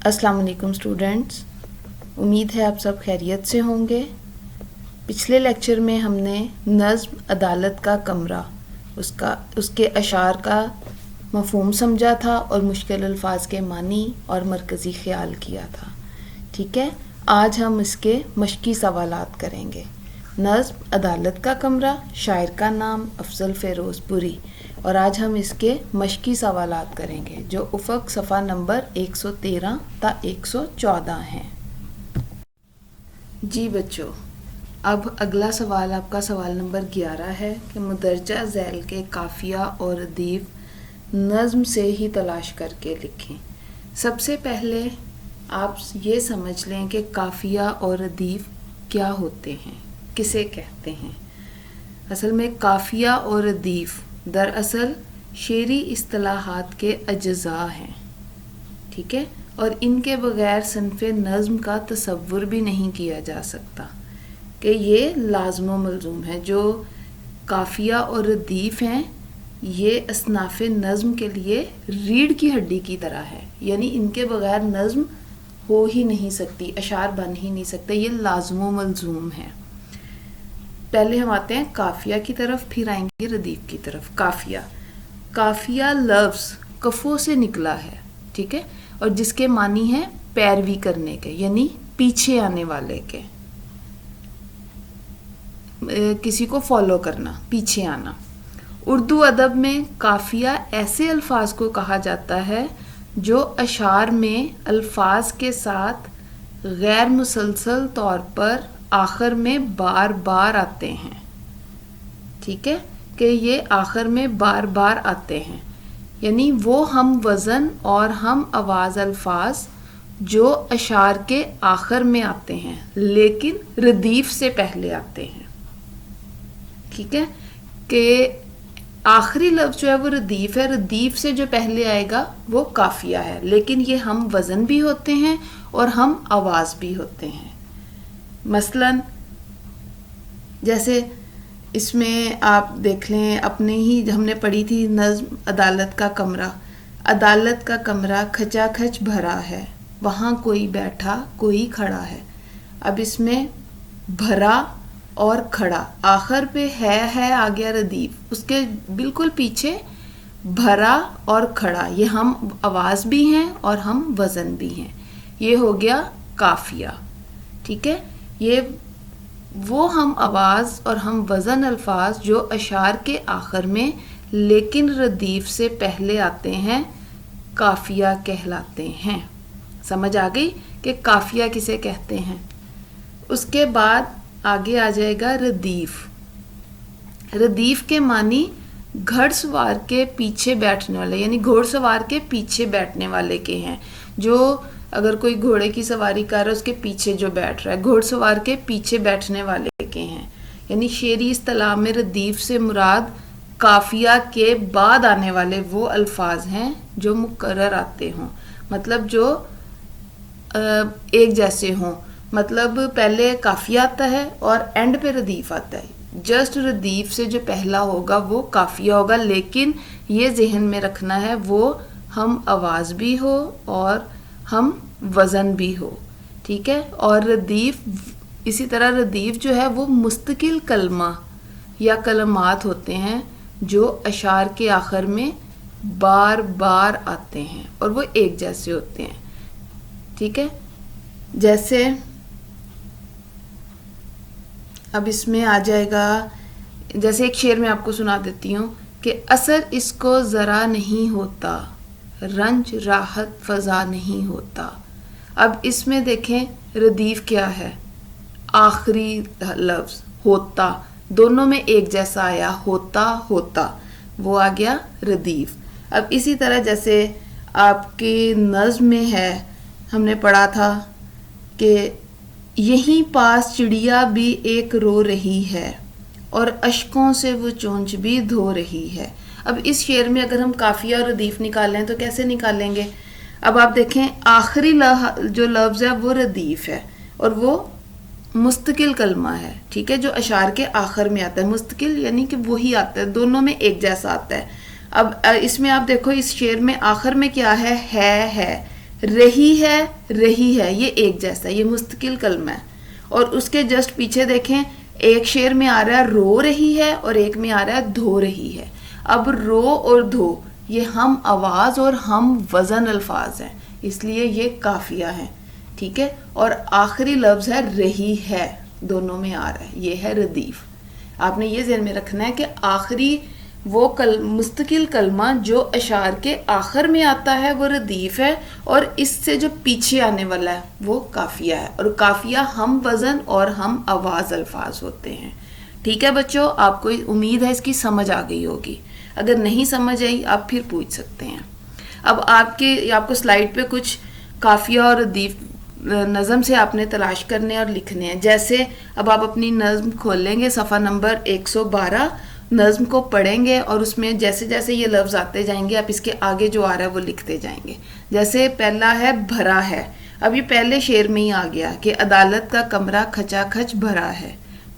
السلام علیکم اسٹوڈینٹس، امید ہے آپ سب خیریت سے ہوں گے۔ پچھلے لیکچر میں ہم نے نظم عدالت کا کمرہ اس کے اشعار کا مفہوم سمجھا تھا اور مشکل الفاظ کے معنی اور مرکزی خیال کیا تھا۔ ٹھیک ہے، آج ہم اس کے مشقی سوالات کریں گے۔ نظم عدالت کا کمرہ، شاعر کا نام افضل فیروز پوری، اور آج ہم اس کے مشقی سوالات کریں گے جو افق صفحہ نمبر 113 تا 114 ہیں۔ جی بچوں، اب اگلا سوال آپ کا سوال نمبر 11 ہے کہ مندرجہ ذیل کے قافیہ اور ردیف نظم سے ہی تلاش کر کے لکھیں۔ سب سے پہلے آپ یہ سمجھ لیں کہ قافیہ اور ردیف کیا ہوتے ہیں، کسے کہتے ہیں۔ اصل میں قافیہ اور ردیف دراصل شعری اصطلاحات کے اجزاء ہیں، ٹھیک ہے، اور ان کے بغیر صنف نظم کا تصور بھی نہیں کیا جا سکتا کہ یہ لازم و ملزوم ہے۔ جو قافیہ اور ردیف ہیں یہ اصناف نظم کے لیے ریڑھ کی ہڈی کی طرح ہے، یعنی ان کے بغیر نظم ہو ہی نہیں سکتی، اشعار بن ہی نہیں سکتے، یہ لازم و ملزوم ہے۔ پہلے ہم آتے ہیں قافیہ کی طرف، پھر آئیں گے ردیف کی طرف۔ قافیہ، قافیہ لفظ کفوں سے نکلا ہے، ٹھیک ہے، اور جس کے معنی ہیں پیروی کرنے کے، یعنی پیچھے آنے والے کے، کسی کو فالو کرنا، پیچھے آنا۔ اردو ادب میں قافیہ ایسے الفاظ کو کہا جاتا ہے جو اشعار میں الفاظ کے ساتھ غیر مسلسل طور پر آخر میں بار بار آتے ہیں، ٹھیک ہے، کہ یہ آخر میں بار بار آتے ہیں، یعنی وہ ہم وزن اور ہم آواز الفاظ جو اشعار کے آخر میں آتے ہیں لیکن ردیف سے پہلے آتے ہیں، ٹھیک ہے، کہ آخری لفظ جو ہے وہ ردیف ہے، ردیف سے جو پہلے آئے گا وہ قافیہ ہے، لیکن یہ ہم وزن بھی ہوتے ہیں اور ہم آواز بھی ہوتے ہیں۔ مثلا جیسے اس میں آپ دیکھ لیں، اپنے ہی ہم نے پڑھی تھی نظم عدالت کا کمرہ۔ عدالت کا کمرہ کھچا کھچ بھرا ہے، وہاں کوئی بیٹھا کوئی کھڑا ہے۔ اب اس میں بھرا اور کھڑا، آخر پہ ہے آ گیا ردیف، اس کے بالکل پیچھے بھرا اور کھڑا، یہ ہم آواز بھی ہیں اور ہم وزن بھی ہیں، یہ ہو گیا قافیہ، ٹھیک ہے۔ یہ وہ ہم آواز اور ہم وزن الفاظ جو اشعار کے آخر میں لیکن ردیف سے پہلے آتے ہیں قافیہ کہلاتے ہیں۔ سمجھ آ گئی کہ قافیہ کسے کہتے ہیں۔ اس کے بعد آگے آ جائے گا ردیف۔ ردیف کے معنی گھڑ سوار کے پیچھے بیٹھنے والے، یعنی گھوڑ سوار کے پیچھے بیٹھنے والے کے ہیں، جو اگر کوئی گھوڑے کی سواری کر رہا ہے اس کے پیچھے جو بیٹھ رہا ہے، گھوڑ سوار کے پیچھے بیٹھنے والے کے ہیں، یعنی شعری اصطلاح میں ردیف سے مراد قافیہ کے بعد آنے والے وہ الفاظ ہیں جو مکرر آتے ہوں، مطلب جو ایک جیسے ہوں، مطلب پہلے قافیہ آتا ہے اور اینڈ پہ ردیف آتا ہے، جسٹ ردیف سے جو پہلا ہوگا وہ قافیہ ہوگا، لیکن یہ ذہن میں رکھنا ہے وہ ہم آواز بھی ہو اور ہم وزن بھی ہو، ٹھیک ہے۔ اور ردیف، اسی طرح ردیف جو ہے وہ مستقل کلمہ یا کلمات ہوتے ہیں جو اشعار کے آخر میں بار بار آتے ہیں اور وہ ایک جیسے ہوتے ہیں، ٹھیک ہے۔ جیسے اب اس میں آ جائے گا، جیسے ایک شعر میں آپ کو سنا دیتی ہوں کہ اثر اس کو ذرا نہیں ہوتا، رنج راحت فضا نہیں ہوتا۔ اب اس میں دیکھیں ردیف کیا ہے، آخری لفظ ہوتا، دونوں میں ایک جیسا آیا، ہوتا ہوتا، وہ آ گیا ردیف۔ اب اسی طرح جیسے آپ کی نظم میں ہے، ہم نے پڑھا تھا کہ یہیں پاس چڑیا بھی ایک رو رہی ہے اور اشکوں سے وہ چونچ بھی دھو رہی ہے۔ اب اس شعر میں اگر ہم قافیہ اور ردیف نکالیں تو کیسے نکالیں گے؟ اب آپ دیکھیں آخری جو لفظ ہے وہ ردیف ہے اور وہ مستقل کلمہ ہے، ٹھیک ہے، جو اشعار کے آخر میں آتا ہے، مستقل یعنی کہ وہی آتا ہے، دونوں میں ایک جیسا آتا ہے۔ اب اس میں آپ دیکھو اس شعر میں آخر میں کیا ہے، رہی ہے یہ ایک جیسا، یہ مستقل کلمہ ہے. اور اس کے جسٹ پیچھے دیکھیں، ایک شعر میں آ رہا ہے رو رہی ہے اور ایک میں آ رہا ہے دھو رہی ہے. اب رو اور دھو یہ ہم آواز اور ہم وزن الفاظ ہیں، اس لیے یہ قافیہ ہے. ٹھیک ہے. اور آخری لفظ ہے رہی ہے، دونوں میں آ رہا ہے، یہ ہے ردیف. آپ نے یہ ذہن میں رکھنا ہے کہ آخری وہ مستقل کلمہ جو اشعار کے آخر میں آتا ہے وہ ردیف ہے، اور اس سے جو پیچھے آنے والا ہے وہ قافیہ ہے. اور قافیہ ہم وزن اور ہم آواز الفاظ ہوتے ہیں. ٹھیک ہے بچوں، آپ کو امید ہے اس کی سمجھ آ گئی ہوگی. اگر نہیں سمجھ آئی آپ پھر پوچھ سکتے ہیں. اب آپ کو سلائیڈ پہ کچھ قافیہ اور ردیف نظم سے آپ نے تلاش کرنے اور لکھنے ہیں. جیسے اب آپ اپنی نظم کھولیں گے صفحہ نمبر 112، نظم کو پڑھیں گے اور اس میں جیسے جیسے یہ لفظ آتے جائیں گے آپ اس کے آگے جو آ رہا ہے وہ لکھتے جائیں گے. جیسے پہلا ہے بھرا ہے. اب یہ پہلے شعر میں ہی آ گیا کہ عدالت کا کمرہ کھچا کھچ بھرا ہے،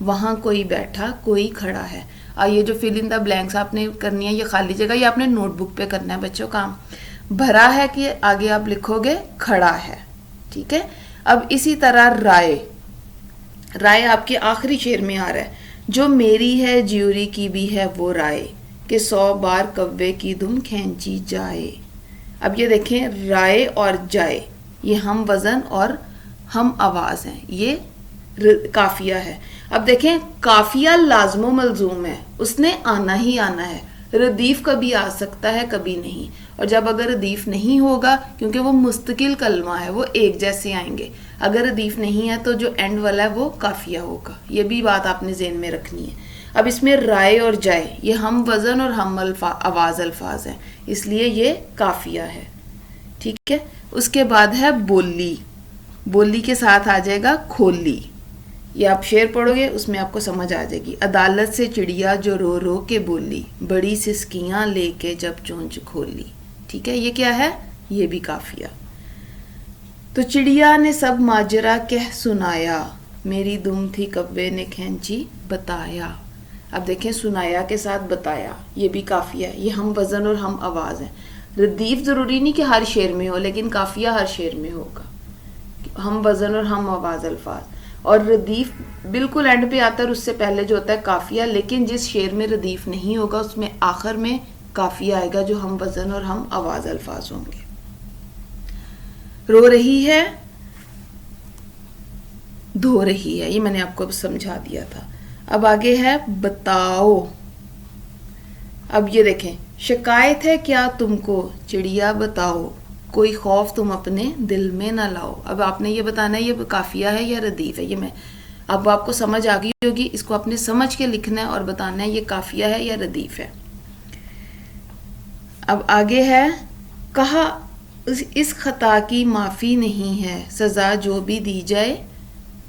وہاں کوئی بیٹھا کوئی کھڑا ہے. یہ جو فل ان دا بلینکس آپ نے کرنی ہے، یہ خالی جگہ یہ آپ نے نوٹ بک پہ کرنا ہے بچوں کام. بھرا ہے کہ آگے آپ لکھو گے کھڑا ہے. ٹھیک ہے. اب اسی طرح رائے آپ کے آخری شعر میں آ رہا ہے، جو میری ہے جیوری کی بھی ہے وہ رائے، کہ 100 بار کوے کی دم کھینچی جائے. اب یہ دیکھیں رائے اور جائے یہ ہم وزن اور ہم آواز ہیں، یہ قافیہ ہے. اب دیکھیں قافیہ لازم و ملزوم ہے، اس نے آنا ہی آنا ہے. ردیف کبھی آ سکتا ہے کبھی نہیں، اور جب اگر ردیف نہیں ہوگا کیونکہ وہ مستقل کلمہ ہے وہ ایک جیسے آئیں گے. اگر ردیف نہیں ہے تو جو اینڈ والا ہے وہ قافیہ ہوگا. یہ بھی بات آپ نے ذہن میں رکھنی ہے. اب اس میں رائے اور جائے یہ ہم وزن اور ہم آواز الفاظ ہیں، اس لیے یہ قافیہ ہے. ٹھیک ہے. اس کے بعد ہے بولی کے ساتھ آ جائے گا کھولی. یہ آپ شعر پڑھو گے اس میں آپ کو سمجھ آ جائے گی. عدالت سے چڑیا جو رو رو کے بولی، بڑی سسکیاں لے کے جب چونچ کھولی. ٹھیک ہے. یہ کیا ہے؟ یہ بھی قافیہ. تو چڑیا نے سب ماجرا کہہ سنایا، میری دم تھی کوے نے کھینچی بتایا. اب دیکھیں سنایا کے ساتھ بتایا یہ بھی قافیہ ہے، یہ ہم وزن اور ہم آواز ہیں. ردیف ضروری نہیں کہ ہر شعر میں ہو، لیکن قافیہ ہر شعر میں ہوگا. ہم وزن اور ہم آواز الفاظ. اور ردیف بالکل اینڈ پہ آتا ہے اور اس سے پہلے جو ہوتا ہے قافیہ، لیکن جس شعر میں ردیف نہیں ہوگا اس میں آخر میں قافیہ آئے گا جو ہم وزن اور ہم آواز الفاظ ہوں گے. رو رہی ہے دھو رہی ہے، یہ میں نے آپ کو سمجھا دیا تھا. اب آگے ہے بتاؤ. اب یہ دیکھیں شکایت ہے کیا تم کو چڑیا بتاؤ، کوئی خوف تم اپنے دل میں نہ لاؤ. اب آپ نے یہ بتانا ہے یہ قافیہ ہے یا ردیف ہے. یہ میں اب آپ کو سمجھ آ گئی ہوگی، اس کو آپ نے سمجھ کے لکھنا ہے اور بتانا ہے یہ قافیہ ہے یا ردیف ہے. اب آگے ہے کہا اس خطا کی معافی نہیں ہے، سزا جو بھی دی جائے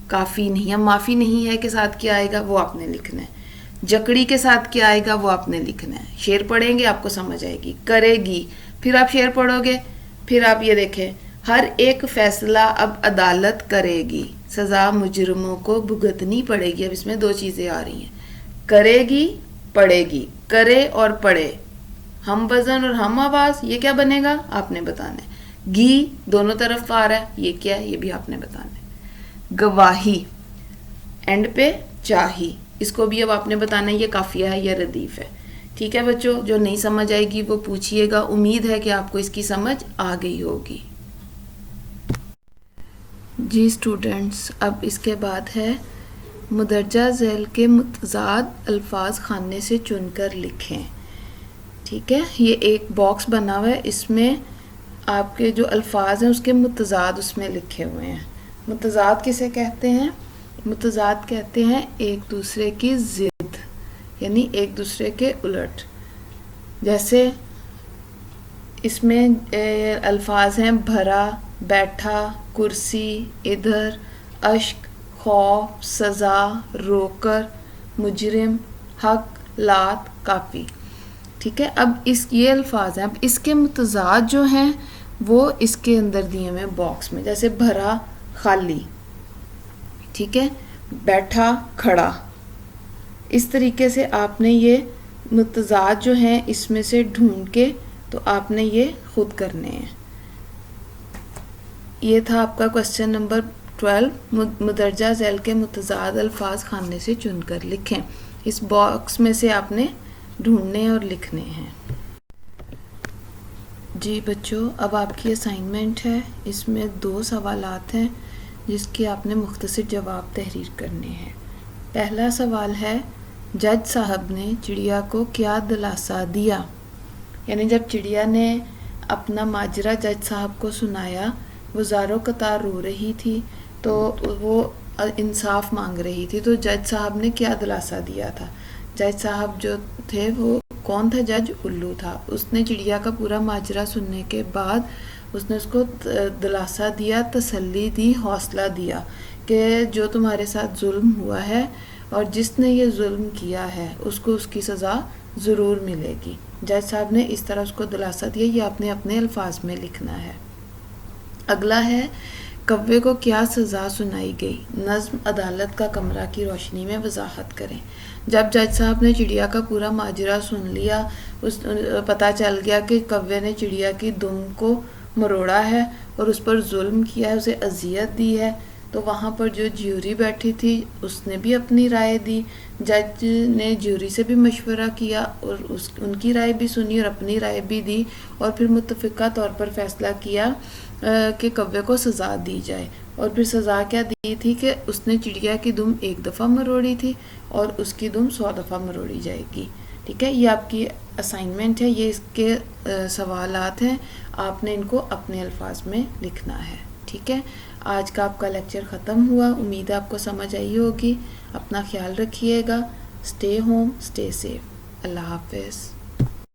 کافی نہیں ہے. معافی نہیں ہے کے ساتھ کیا آئے گا وہ آپ نے لکھنا ہے. جکڑی کے ساتھ کیا آئے گا وہ آپ نے لکھنا ہے. شعر پڑھیں گے آپ کو سمجھ آئے گی. کرے گی، پھر آپ شعر پڑھو گے، پھر آپ یہ دیکھیں ہر ایک فیصلہ اب عدالت کرے گی، سزا مجرموں کو بھگتنی پڑے گی. اب اس میں دو چیزیں آ رہی ہیں، کرے گی پڑے گی. کرے اور پڑے ہم وزن اور ہم آواز، یہ کیا بنے گا آپ نے بتانا ہے. گی دونوں طرف آ رہا ہے، یہ کیا ہے یہ بھی آپ نے بتانا ہے. گواہی اینڈ پہ چاہی، اس کو بھی اب آپ نے بتانا ہے یہ قافیہ ہے یا ردیف ہے. ٹھیک ہے بچوں، جو نہیں سمجھ آئے گی وہ پوچھئے گا. امید ہے کہ آپ کو اس کی سمجھ آ گئی ہوگی. جی اسٹوڈنٹس، اب اس کے بعد ہے مدرجہ ذیل کے متضاد الفاظ خانے سے چن کر لکھیں. ٹھیک ہے. یہ ایک باکس بنا ہوا ہے، اس میں آپ کے جو الفاظ ہیں اس کے متضاد اس میں لکھے ہوئے ہیں. متضاد کسے کہتے ہیں؟ متضاد کہتے ہیں ایک دوسرے کی ضد، یعنی ایک دوسرے کے الٹ. جیسے اس میں الفاظ ہیں بھرا، بیٹھا، کرسی، ادھر، اشک، خوف، سزا، رو کر، مجرم، حق، لات، کافی. ٹھیک ہے. اب یہ الفاظ ہیں، اب اس کے متضاد جو ہیں وہ اس کے اندر دیے ہوئے باکس میں. جیسے بھرا خالی، ٹھیک ہے، بیٹھا کھڑا. اس طریقے سے آپ نے یہ متضاد جو ہیں اس میں سے ڈھونڈ کے تو آپ نے یہ خود کرنے ہیں. یہ تھا آپ کا کوشچن نمبر 12. مدرجہ ذیل کے متضاد الفاظ خانے سے چن کر لکھیں. اس باکس میں سے آپ نے ڈھونڈنے اور لکھنے ہیں. جی بچوں، اب آپ کی اسائنمنٹ ہے. اس میں 2 سوالات ہیں جس کے آپ نے مختصر جواب تحریر کرنے ہیں. پہلا سوال ہے، جج صاحب نے چڑیا کو کیا دلاسا دیا؟ یعنی جب چڑیا نے اپنا ماجرا جج صاحب کو سنایا، وہ زاروں قطار رو رہی تھی تو وہ انصاف مانگ رہی تھی، تو جج صاحب نے کیا دلاسا دیا تھا؟ جج صاحب جو تھے وہ کون تھا؟ جج الو تھا. اس نے چڑیا کا پورا ماجرا سننے کے بعد اس نے اس کو دلاسا دیا، تسلی دی، حوصلہ دیا کہ جو تمہارے ساتھ ظلم ہوا ہے اور جس نے یہ ظلم کیا ہے اس کو اس کی سزا ضرور ملے گی. جج صاحب نے اس طرح اس کو دلاسا دیا. یہ آپ نے اپنے الفاظ میں لکھنا ہے. اگلا ہے، کوے کو کیا سزا سنائی گئی؟ نظم عدالت کا کمرہ کی روشنی میں وضاحت کریں. جب جج صاحب نے چڑیا کا پورا ماجرا سن لیا، پتہ چل گیا کہ کوے نے چڑیا کی دم کو مروڑا ہے اور اس پر ظلم کیا ہے، اسے اذیت دی ہے، تو وہاں پر جو جیوری بیٹھی تھی اس نے بھی اپنی رائے دی. جج نے جیوری سے بھی مشورہ کیا اور ان کی رائے بھی سنی اور اپنی رائے بھی دی، اور پھر متفقہ طور پر فیصلہ کیا کہ کوے کو سزا دی جائے. اور پھر سزا کیا دی تھی کہ اس نے چڑیا کی دم 1 دفعہ مروڑی تھی اور اس کی دم 100 دفعہ مروڑی جائے گی. ٹھیک ہے، یہ آپ کی اسائنمنٹ ہے. یہ اس کے سوالات ہیں، آپ نے ان کو اپنے الفاظ میں لکھنا ہے. ٹھیک ہے، آج کا آپ کا لیکچر ختم ہوا. امید ہے آپ کو سمجھ آئی ہوگی. اپنا خیال رکھیے گا. Stay home, stay safe. اللہ حافظ.